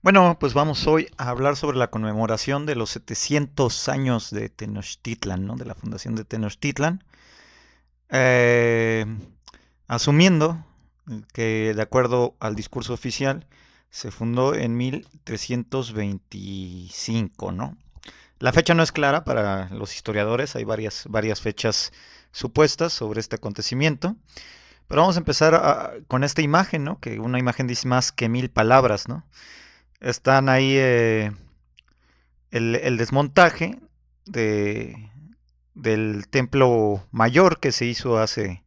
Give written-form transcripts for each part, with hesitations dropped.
Bueno, pues vamos hoy a hablar sobre la conmemoración de los 700 años de Tenochtitlan, ¿no? De la fundación de Tenochtitlan. Eh, Asumiendo que, de acuerdo al discurso oficial, se fundó en 1325, ¿no? La fecha no es clara para los historiadores, hay varias fechas supuestas sobre este acontecimiento. Pero vamos a empezar con esta imagen, ¿no? Que una imagen dice más que mil palabras, ¿no? Están ahí el desmontaje de, del templo mayor que se hizo hace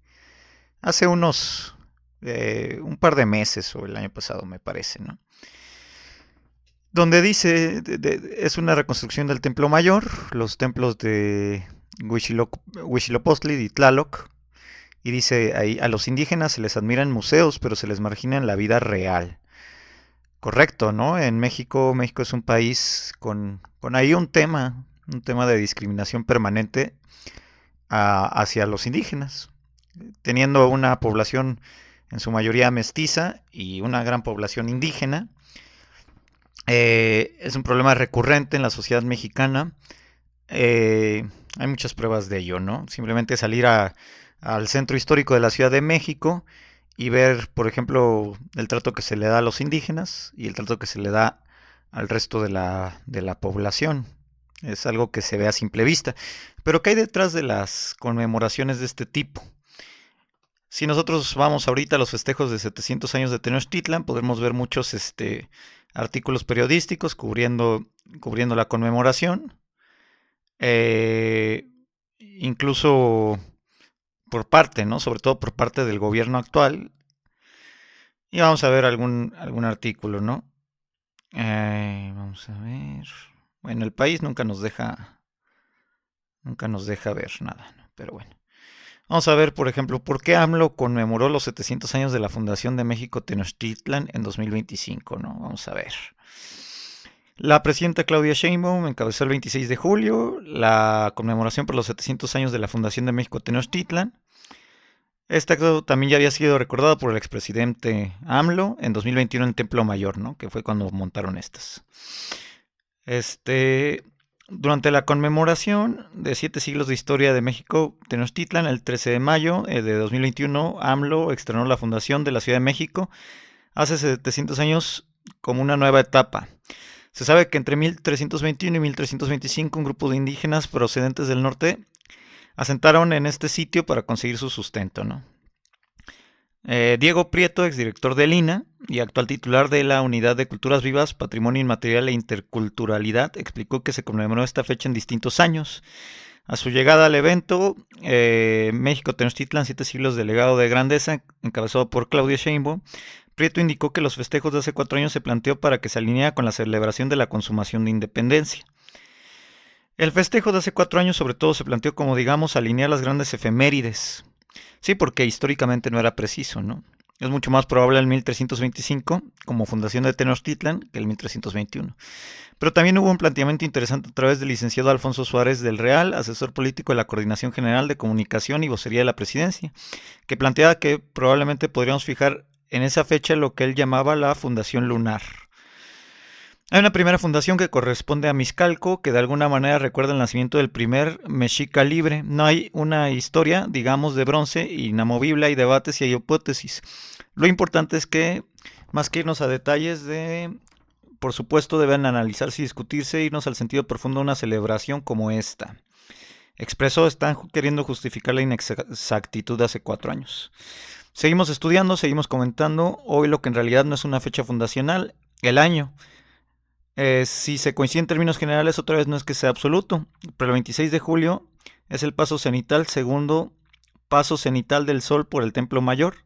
un par de meses o el año pasado, me parece, ¿no? Donde dice, es una reconstrucción del templo mayor, los templos de Huitzilopochtli y Tlaloc, y dice ahí, a los indígenas se les admira en museos, pero se les margina en la vida real. Correcto, ¿no? En México, México es un país con ahí un tema de discriminación permanente hacia los indígenas, teniendo una población en su mayoría mestiza y una gran población indígena. Es un problema recurrente en la sociedad mexicana. Hay muchas pruebas de ello, ¿no? Simplemente salir al centro histórico de la Ciudad de México y ver, por ejemplo, el trato que se le da a los indígenas y el trato que se le da al resto de la población. Es algo que se ve a simple vista. Pero ¿qué hay detrás de las conmemoraciones de este tipo? Si nosotros vamos ahorita a los festejos de 700 años de Tenochtitlan, podemos ver muchos artículos periodísticos cubriendo la conmemoración. Eh, Incluso por parte, ¿no? Sobre todo por parte del gobierno actual. Y vamos a ver algún artículo, ¿no? Vamos a ver. Bueno, el país nunca nos deja ver nada, ¿no? Pero bueno. Vamos a ver, por ejemplo, por qué AMLO conmemoró los 700 años de la fundación de México Tenochtitlan en 2025, ¿no? Vamos a ver. La presidenta Claudia Sheinbaum encabezó el 26 de julio la conmemoración por los 700 años de la fundación de México Tenochtitlan. Este acto también ya había sido recordado por el expresidente AMLO en 2021 en Templo Mayor, ¿no? Que fue cuando montaron estas. Este, Durante la conmemoración de 7 siglos de historia de México, Tenochtitlan, el 13 de mayo de 2021, AMLO externó la fundación de la Ciudad de México hace 700 años como una nueva etapa. Se sabe que entre 1321 y 1325 un grupo de indígenas procedentes del norte asentaron en este sitio para conseguir su sustento, ¿no? Diego Prieto, exdirector del INA y actual titular de la Unidad de Culturas Vivas, Patrimonio Inmaterial e Interculturalidad, explicó que se conmemoró esta fecha en distintos años. A su llegada al evento, México Tenochtitlan, 7 siglos de legado de grandeza, encabezado por Claudia Sheinbaum, Prieto indicó que los festejos de hace 4 años se planteó para que se alineara con la celebración de la consumación de independencia. El festejo de hace 4 años sobre todo se planteó como, digamos, alinear las grandes efemérides. Sí, porque históricamente no era preciso, ¿no? Es mucho más probable el 1325 como fundación de Tenochtitlan que el 1321. Pero también hubo un planteamiento interesante a través del licenciado Alfonso Suárez del Real, asesor político de la Coordinación General de Comunicación y Vocería de la Presidencia, que planteaba que probablemente podríamos fijar en esa fecha lo que él llamaba la Fundación Lunar. Hay una primera fundación que corresponde a Miscalco, que de alguna manera recuerda el nacimiento del primer mexica libre. No hay una historia, digamos, de bronce inamovible, hay debates y hay hipótesis. Lo importante es que, más que irnos a detalles por supuesto, deben analizarse y discutirse, irnos al sentido profundo de una celebración como esta. Expreso están queriendo justificar la inexactitud de hace 4 años. Seguimos estudiando, seguimos comentando. Hoy lo que en realidad no es una fecha fundacional, el año. Si se coincide en términos generales, otra vez no es que sea absoluto, pero el 26 de julio es el paso cenital, segundo paso cenital del Sol por el Templo Mayor.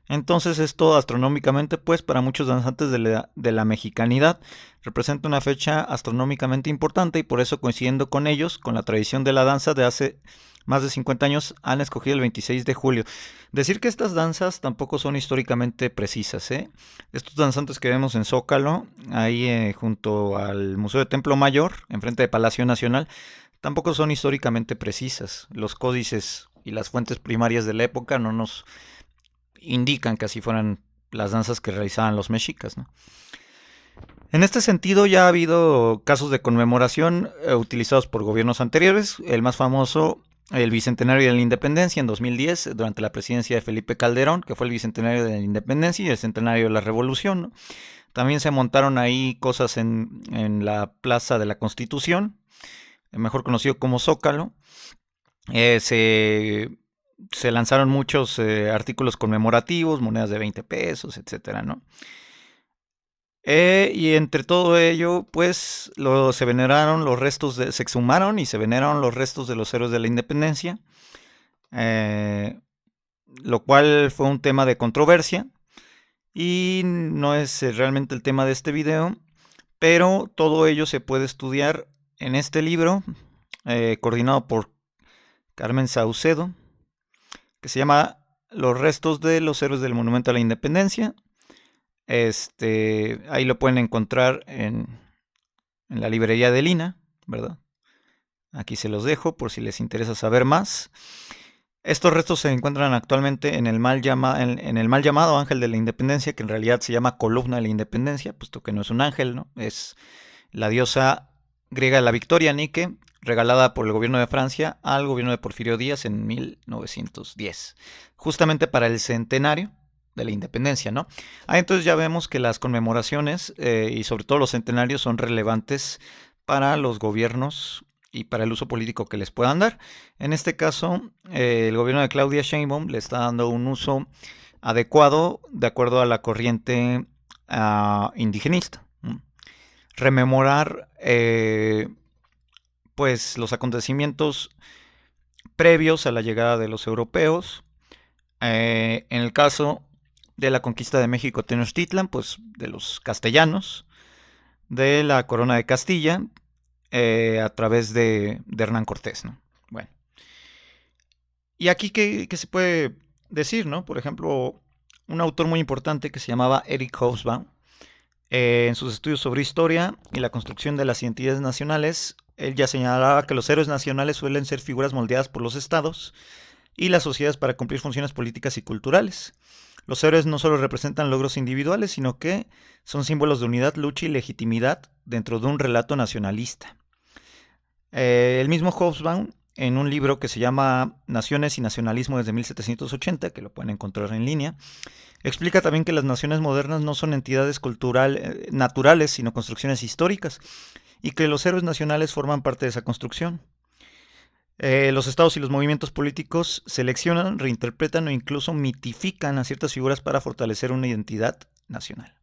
Entonces esto astronómicamente, pues para muchos danzantes de la mexicanidad, representa una fecha astronómicamente importante y por eso coincidiendo con ellos, con la tradición de la danza de hace más de 50 años, han escogido el 26 de julio. Decir que estas danzas tampoco son históricamente precisas, ¿eh? Estos danzantes que vemos en Zócalo, ahí junto al Museo de Templo Mayor, enfrente de Palacio Nacional, tampoco son históricamente precisas. Los códices y las fuentes primarias de la época no nos indican que así fueran las danzas que realizaban los mexicas, ¿no? En este sentido, ya ha habido casos de conmemoración utilizados por gobiernos anteriores. El más famoso, el Bicentenario de la Independencia en 2010, durante la presidencia de Felipe Calderón, que fue el Bicentenario de la Independencia y el Centenario de la Revolución, ¿no? También se montaron ahí cosas en la Plaza de la Constitución, mejor conocido como Zócalo. Eh, se, Se lanzaron muchos artículos conmemorativos, monedas de 20 pesos, etcétera, ¿no? Y entre todo ello, pues se veneraron los restos, se exhumaron y se veneraron los restos de los héroes de la independencia, eh, lo cual fue un tema de controversia y no es realmente el tema de este video, pero todo ello se puede estudiar en este libro, coordinado por Carmen Saucedo, que se llama Los restos de los héroes del Monumento a la Independencia. Ahí lo pueden encontrar en la librería de Lina, ¿verdad? Aquí se los dejo por si les interesa saber más. Estos restos se encuentran actualmente en el en el mal llamado Ángel de la Independencia, que en realidad se llama Columna de la Independencia, puesto que no es un ángel, ¿no? Es la diosa griega de la victoria, Nike, regalada por el gobierno de Francia al gobierno de Porfirio Díaz en 1910, justamente para el centenario de la independencia, ¿no? Entonces ya vemos que las conmemoraciones y sobre todo los centenarios son relevantes para los gobiernos y para el uso político que les puedan dar. En este caso, el gobierno de Claudia Sheinbaum le está dando un uso adecuado de acuerdo a la corriente indigenista. Rememorar pues los acontecimientos previos a la llegada de los europeos. En el caso de la conquista de México Tenochtitlan, pues de los castellanos, de la corona de Castilla, a través de Hernán Cortés, ¿no? Bueno. Y aquí, ¿qué se puede decir, no? Por ejemplo, un autor muy importante que se llamaba Eric Hobsbawm, en sus estudios sobre historia y la construcción de las identidades nacionales, él ya señalaba que los héroes nacionales suelen ser figuras moldeadas por los estados y las sociedades para cumplir funciones políticas y culturales. Los héroes no solo representan logros individuales, sino que son símbolos de unidad, lucha y legitimidad dentro de un relato nacionalista. El mismo Hobsbawm, en un libro que se llama Naciones y Nacionalismo desde 1780, que lo pueden encontrar en línea, explica también que las naciones modernas no son entidades naturales, sino construcciones históricas, y que los héroes nacionales forman parte de esa construcción. Los estados y los movimientos políticos seleccionan, reinterpretan o incluso mitifican a ciertas figuras para fortalecer una identidad nacional.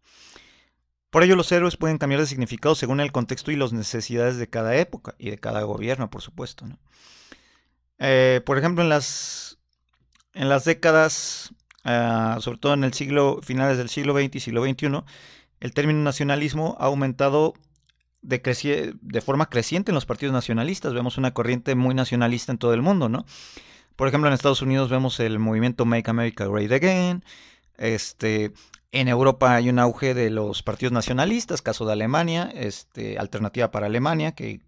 Por ello, los héroes pueden cambiar de significado según el contexto y las necesidades de cada época y de cada gobierno, por supuesto, ¿no? Por ejemplo, en las décadas, sobre todo en el finales del siglo XX y siglo XXI, el término nacionalismo ha aumentado de forma creciente en los partidos nacionalistas. Vemos una corriente muy nacionalista en todo el mundo, ¿no? Por ejemplo, en Estados Unidos vemos el movimiento Make America Great Again. En Europa hay un auge de los partidos nacionalistas, caso de Alemania, Alternativa para Alemania, que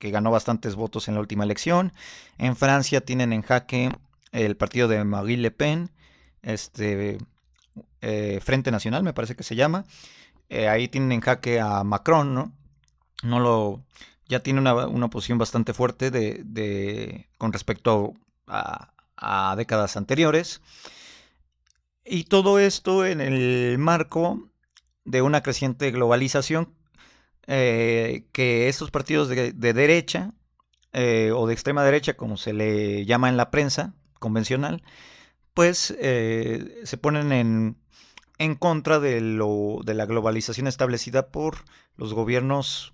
ganó bastantes votos en la última elección. En Francia tienen en jaque el partido de Marine Le Pen, Frente Nacional me parece que se llama. Ahí tienen en jaque a Macron, ¿no? Ya tiene una posición bastante fuerte con respecto a décadas anteriores. Y todo esto en el marco de una creciente globalización, que estos partidos de derecha o de extrema derecha, como se le llama en la prensa convencional, pues se ponen en contra de la globalización establecida por los gobiernos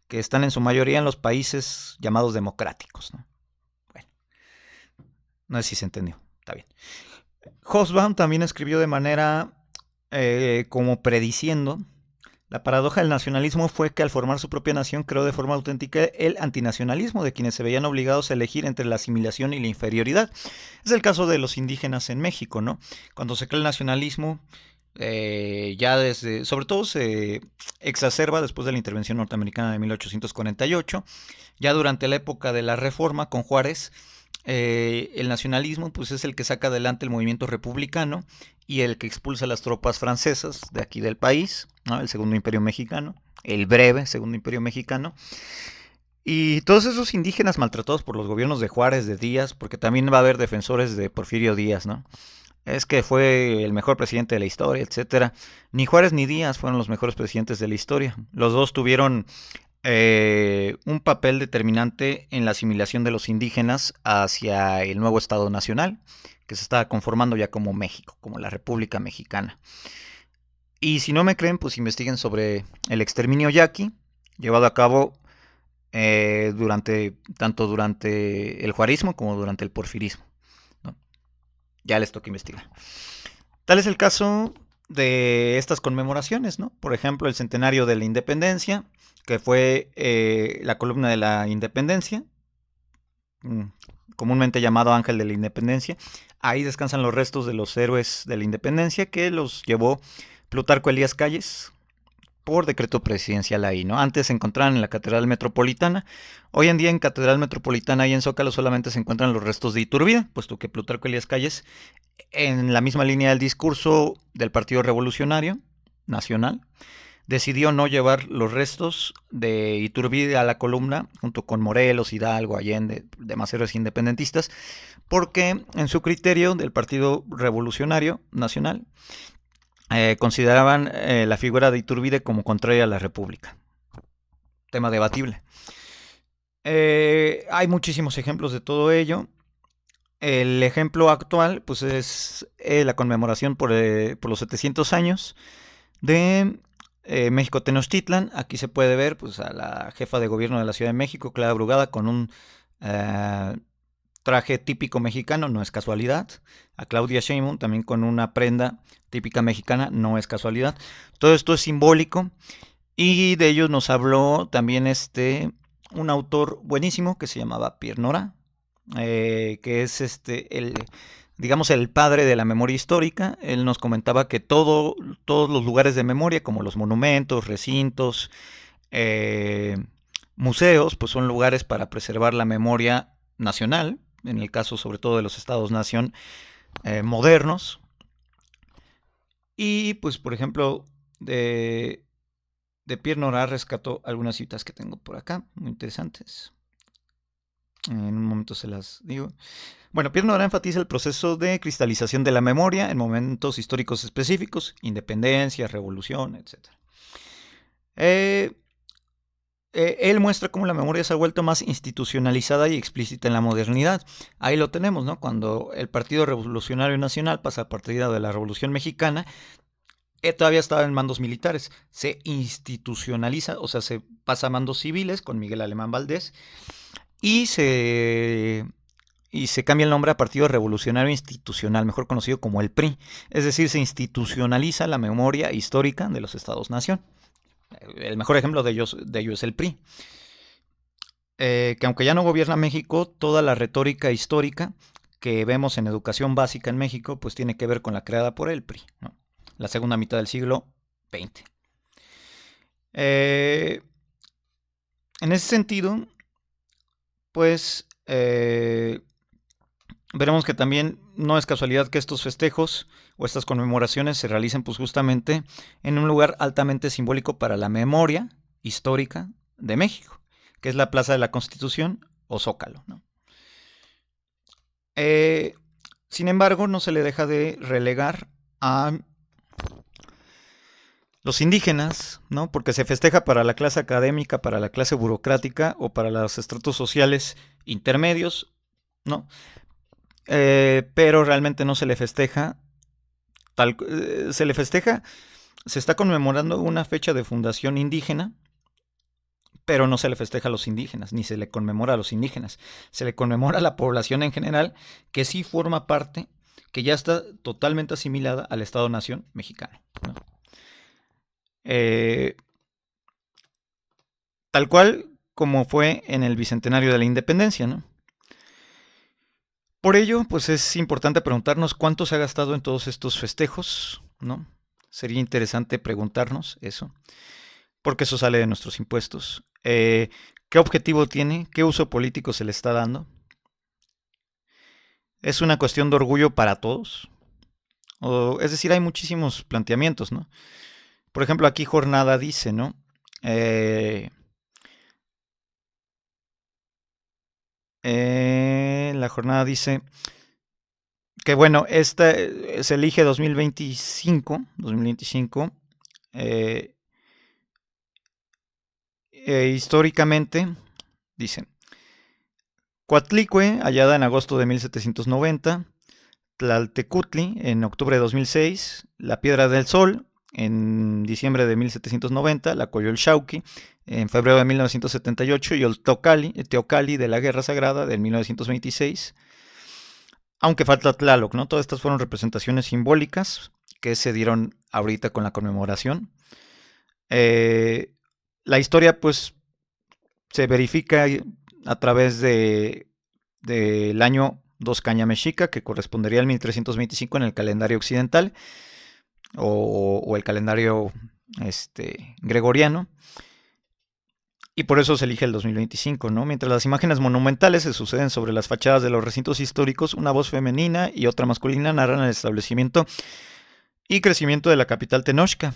que están en su mayoría en los países llamados democráticos, ¿no? Bueno, no sé si se entendió, está bien. Hobsbawm también escribió de manera como prediciendo: la paradoja del nacionalismo fue que al formar su propia nación creó de forma auténtica el antinacionalismo de quienes se veían obligados a elegir entre la asimilación y la inferioridad. Es el caso de los indígenas en México, ¿no? Cuando se crea el nacionalismo, sobre todo se exacerba después de la intervención norteamericana de 1848, ya durante la época de la Reforma con Juárez. El nacionalismo pues es el que saca adelante el movimiento republicano y el que expulsa a las tropas francesas de aquí del país, ¿no? El Segundo Imperio Mexicano, el breve Segundo Imperio Mexicano. Y todos esos indígenas maltratados por los gobiernos de Juárez, de Díaz, porque también va a haber defensores de Porfirio Díaz, ¿no? Es que fue el mejor presidente de la historia, etcétera. Ni Juárez ni Díaz fueron los mejores presidentes de la historia. Los dos tuvieron un papel determinante en la asimilación de los indígenas hacia el nuevo Estado Nacional, que se estaba conformando ya como México, como la República Mexicana. Y si no me creen, pues investiguen sobre el exterminio yaqui, llevado a cabo tanto durante el juarismo como durante el porfirismo, ¿no? Ya les toca investigar. Tal es el caso de estas conmemoraciones, ¿no? Por ejemplo, el centenario de la independencia, que fue la columna de la independencia, comúnmente llamado Ángel de la Independencia. Ahí descansan los restos de los héroes de la independencia que los llevó Plutarco Elías Calles por decreto presidencial ahí, ¿no? Antes se encontraban en la Catedral Metropolitana. Hoy en día en Catedral Metropolitana y en Zócalo solamente se encuentran los restos de Iturbide, puesto que Plutarco Elías Calles, en la misma línea del discurso del Partido Revolucionario Nacional, decidió no llevar los restos de Iturbide a la columna, junto con Morelos, Hidalgo, Allende, demás héroes independentistas, porque en su criterio del Partido Revolucionario Nacional consideraban la figura de Iturbide como contraria a la República. Tema debatible. Hay muchísimos ejemplos de todo ello. El ejemplo actual pues es la conmemoración por los 700 años de México Tenochtitlan. Aquí se puede ver pues, a la jefa de gobierno de la Ciudad de México, Clara Brugada, con un traje típico mexicano, no es casualidad. A Claudia Sheinbaum también con una prenda típica mexicana, no es casualidad. Todo esto es simbólico y de ello nos habló también un autor buenísimo que se llamaba Pierre Nora, que es digamos el padre de la memoria histórica. Él nos comentaba que todos los lugares de memoria, como los monumentos, recintos, museos, pues son lugares para preservar la memoria nacional, en el caso sobre todo de los estados-nación modernos. Y pues por ejemplo de Pierre Nora rescató algunas citas que tengo por acá, muy interesantes. En un momento se las digo. Bueno, Pierre Nora enfatiza el proceso de cristalización de la memoria en momentos históricos específicos, independencia, revolución, etc. Él muestra cómo la memoria se ha vuelto más institucionalizada y explícita en la modernidad. Ahí lo tenemos, ¿no? Cuando el Partido Revolucionario Nacional pasa a partir de la Revolución Mexicana, todavía estaba en mandos militares. Se institucionaliza, o sea, se pasa a mandos civiles con Miguel Alemán Valdés y se cambia el nombre a Partido Revolucionario Institucional, mejor conocido como el PRI. Es decir, se institucionaliza la memoria histórica de los estados-nación. El mejor ejemplo de ello es el PRI. Que aunque ya no gobierna México, toda la retórica histórica que vemos en educación básica en México, pues tiene que ver con la creada por el PRI, ¿no? La segunda mitad del siglo XX. En ese sentido, pues veremos que también no es casualidad que estos festejos o estas conmemoraciones se realicen pues justamente en un lugar altamente simbólico para la memoria histórica de México, que es la Plaza de la Constitución o Zócalo, ¿no? Sin embargo, no se le deja de relegar a los indígenas, ¿no? Porque se festeja para la clase académica, para la clase burocrática o para los estratos sociales intermedios, ¿no? Pero realmente no se le festeja se está conmemorando una fecha de fundación indígena, pero no se le festeja a los indígenas, ni se le conmemora a los indígenas. Se le conmemora a la población en general, que sí forma parte, que ya está totalmente asimilada al Estado-Nación mexicano, ¿no? Tal cual como fue en el Bicentenario de la Independencia, ¿no? Por ello, pues es importante preguntarnos cuánto se ha gastado en todos estos festejos, ¿no? Sería interesante preguntarnos eso, porque eso sale de nuestros impuestos. ¿Qué objetivo tiene? ¿Qué uso político se le está dando? ¿Es una cuestión de orgullo para todos? Es decir, hay muchísimos planteamientos, ¿no? Por ejemplo, aquí Jornada dice, ¿no? La Jornada dice que bueno, esta se elige 2025, eh, históricamente, dice, Coatlicue, hallada en agosto de 1790, Tlaltecutli en octubre de 2006, la Piedra del Sol en diciembre de 1790, la Coyolxauhqui en febrero de 1978 y el Teocalli de la Guerra Sagrada de 1926. Aunque falta Tlaloc, ¿no? Todas estas fueron representaciones simbólicas que se dieron ahorita con la conmemoración. La historia, pues, se verifica a través del año 2 Caña Mexica, que correspondería al 1325 en el calendario occidental o el calendario gregoriano. Y por eso se elige el 2025, ¿no? Mientras las imágenes monumentales se suceden sobre las fachadas de los recintos históricos, una voz femenina y otra masculina narran el establecimiento y crecimiento de la capital Tenochca,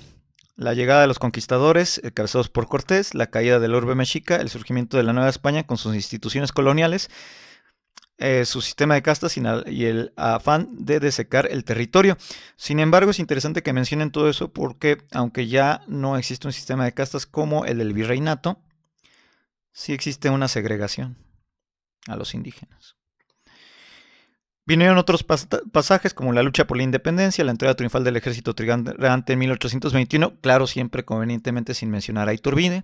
la llegada de los conquistadores, encabezados por Cortés, la caída del orbe mexica, el surgimiento de la Nueva España con sus instituciones coloniales, su sistema de castas y el afán de desecar el territorio. Sin embargo, es interesante que mencionen todo eso porque, aunque ya no existe un sistema de castas como el del virreinato, sí existe una segregación a los indígenas. Vinieron otros pasajes como la lucha por la independencia, la entrega triunfal del ejército trigarante en 1821, claro, siempre convenientemente sin mencionar a Iturbide,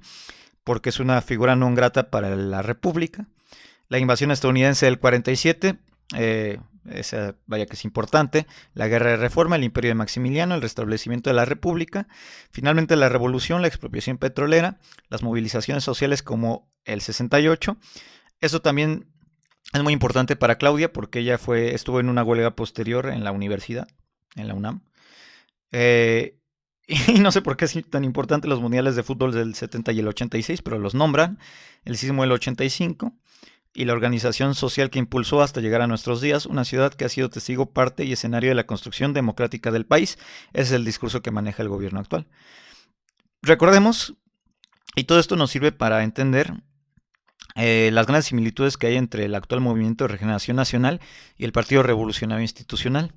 porque es una figura no grata para la República. La invasión estadounidense del 47, esa vaya que es importante, la guerra de reforma, el imperio de Maximiliano, el restablecimiento de la República, finalmente la revolución, la expropiación petrolera, las movilizaciones sociales como el 68. Eso también es muy importante para Claudia porque ella estuvo en una huelga posterior en la universidad, en la UNAM. Y no sé por qué es tan importante los mundiales de fútbol del 70 y el 86, pero los nombran. El sismo del 85 y la organización social que impulsó hasta llegar a nuestros días, una ciudad que ha sido testigo, parte y escenario de la construcción democrática del país. Ese es el discurso que maneja el gobierno actual. Recordemos, y todo esto nos sirve para entender las grandes similitudes que hay entre el actual movimiento de regeneración nacional y el Partido Revolucionario Institucional,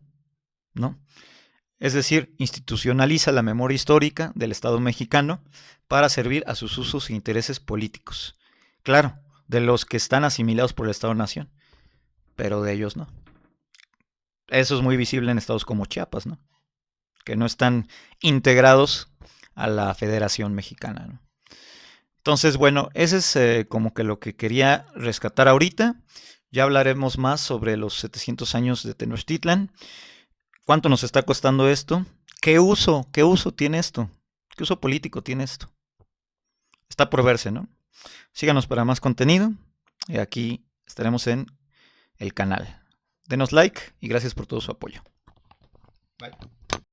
¿no? Es decir, institucionaliza la memoria histórica del Estado mexicano para servir a sus usos e intereses políticos. Claro, de los que están asimilados por el Estado-Nación, pero de ellos no. Eso es muy visible en estados como Chiapas, ¿no? Que no están integrados a la Federación Mexicana, ¿no? Entonces, bueno, ese es como que lo que quería rescatar ahorita. Ya hablaremos más sobre los 700 años de Tenochtitlan. ¿Cuánto nos está costando esto? ¿Qué uso tiene esto? ¿Qué uso político tiene esto? Está por verse, ¿no? Síganos para más contenido. Y aquí estaremos en el canal. Denos like y gracias por todo su apoyo. Bye.